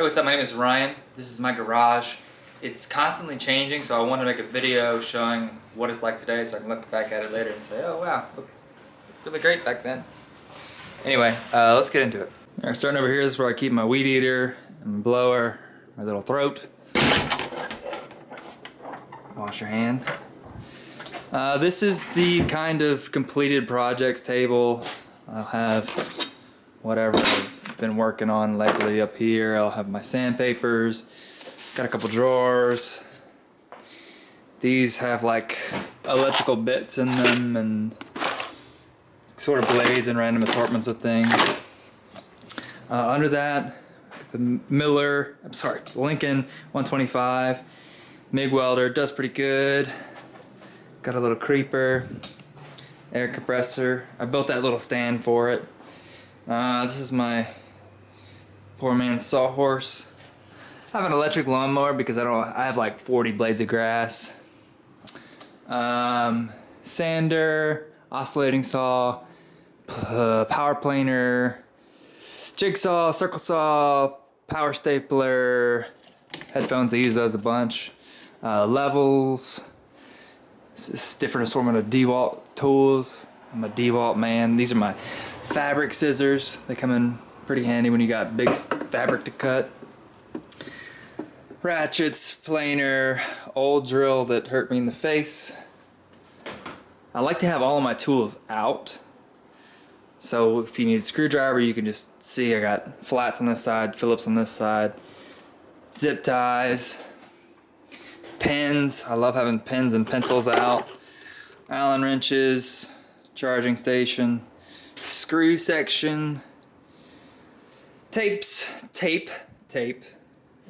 Hey, what's up? My name is Ryan. This is my garage. It's constantly changing, so I want to make a video showing what it's like today so I can look back at it later and say, oh wow, looks really great back then. Anyway, let's get into it. Alright, starting over here, this is where I keep my weed eater and my blower, my little throat. Wash your hands. This is the kind of completed projects table. I'll have whatever I've been working on lately up here. I'll have my sandpapers, got a couple drawers. These have like electrical bits in them and sort of blades and random assortments of things. Under that, the Lincoln 125. Mig Welder, does pretty good. Got a little creeper, air compressor. I built that little stand for it. This is my poor man's sawhorse. I have an electric lawnmower because I have like 40 blades of grass. Sander, oscillating saw, power planer, jigsaw, circle saw, power stapler, headphones, I use those a bunch. Levels, this different assortment of DeWalt tools. I'm a DeWalt man. These are my fabric scissors. They come in pretty handy when you got big fabric to cut. Ratchets, planer, old drill that hurt me in the face. I like to have all of my tools out. So if you need a screwdriver, you can just see I got flats on this side, Phillips on this side, zip ties, pins. I love having pins and pencils out. Allen wrenches, charging station, screw section, tape,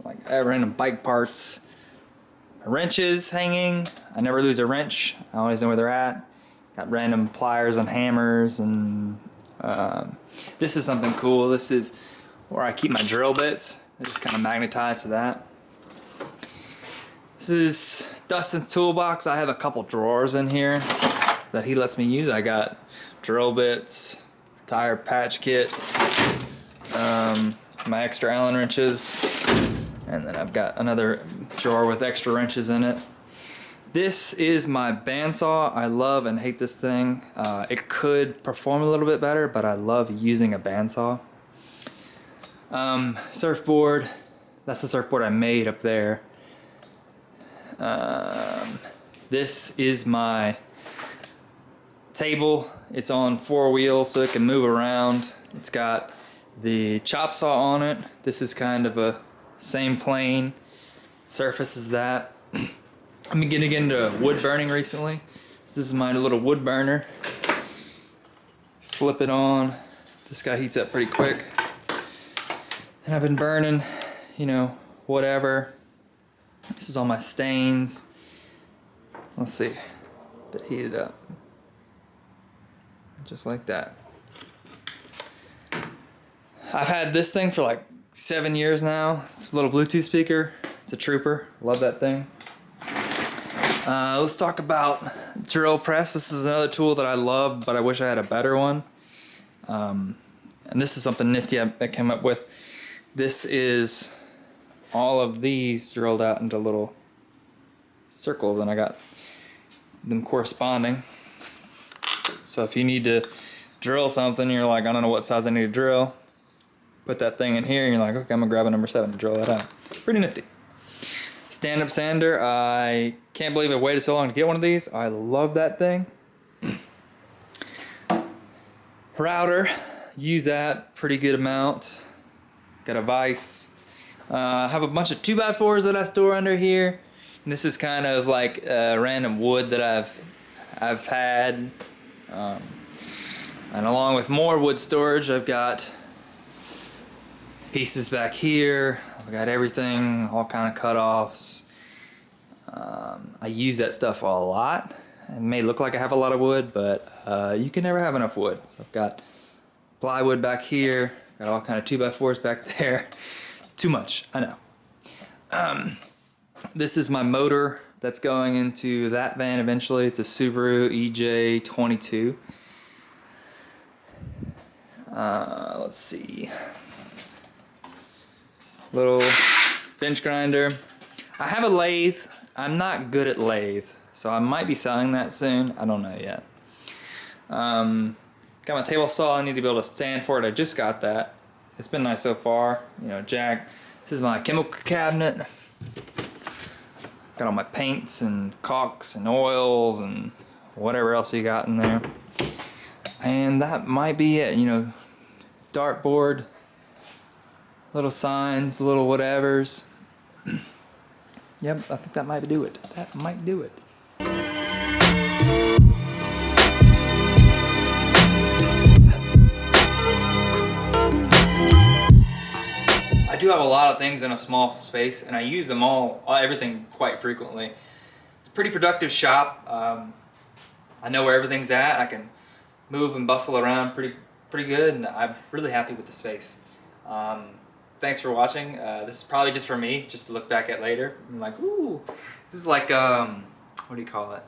like random bike parts, wrenches hanging. I never lose a wrench. I always know where they're at. Got random pliers and hammers, and this is something cool. This is where I keep my drill bits. They're just kind of magnetized to that. This is Dustin's Toolbox. I have a couple drawers in here that he lets me use. I got drill bits, tire patch kits, my extra Allen wrenches, and then I've got another drawer with extra wrenches in it. This is my bandsaw. I love and hate this thing. It could perform a little bit better, but I love using a bandsaw. Surfboard. That's the surfboard I made up there. This is my table. It's on 4 wheels so it can move around. It's got the chop saw on it. This is kind of a same plane surface as that. I've been getting into wood burning recently. This is my little wood burner. Flip it on. This guy heats up pretty quick. And I've been burning, you know, whatever. This is all my stains. Let's see. Bit heated up. Just like that. I've had this thing for like 7 years now. It's a little Bluetooth speaker. It's a trooper. Love that thing. Let's talk about drill press. This is another tool that I love, but I wish I had a better one. And this is something nifty I came up with. This is all of these drilled out into little circles, and I got them corresponding. So if you need to drill something, you're like, I don't know what size I need to drill. Put that thing in here, and you're like, okay, I'm gonna grab a number 7 to drill that out. Pretty nifty. Stand-up sander. I can't believe I waited so long to get one of these. I love that thing. Router. Use that pretty good amount. Got a vise. I have a bunch of 2x4s that I store under here. And this is kind of like random wood that I've had. And along with more wood storage, I've got pieces back here. I've got everything, all kind of cutoffs. I use that stuff a lot. It may look like I have a lot of wood, but you can never have enough wood. So I've got plywood back here. Got all kind of 2x4s back there. Too much, I know. This is my motor that's going into that van eventually. It's a Subaru EJ22. Let's see. little bench grinder. I have a lathe. I'm not good at lathe, so I might be selling that soon. I don't know yet. Got my table saw. I need to be able to stand for it. I just got that. It's been nice so far. You know, jack. This is my chemical cabinet. Got all my paints and caulks and oils and whatever else you got in there. And that might be it. You know, dartboard, little signs, little whatevers. Yep, I think that might do it. That might do it. I do have a lot of things in a small space, and I use them everything quite frequently. It's a pretty productive shop. I know where everything's at. I can move and bustle around pretty good, and I'm really happy with the space. Thanks for watching. This is probably just for me, just to look back at later. I'm like, ooh, this is like, what do you call it?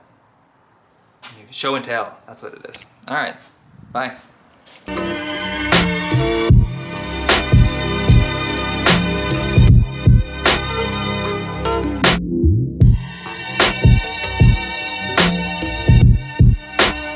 Show and tell. That's what it is. All right, bye.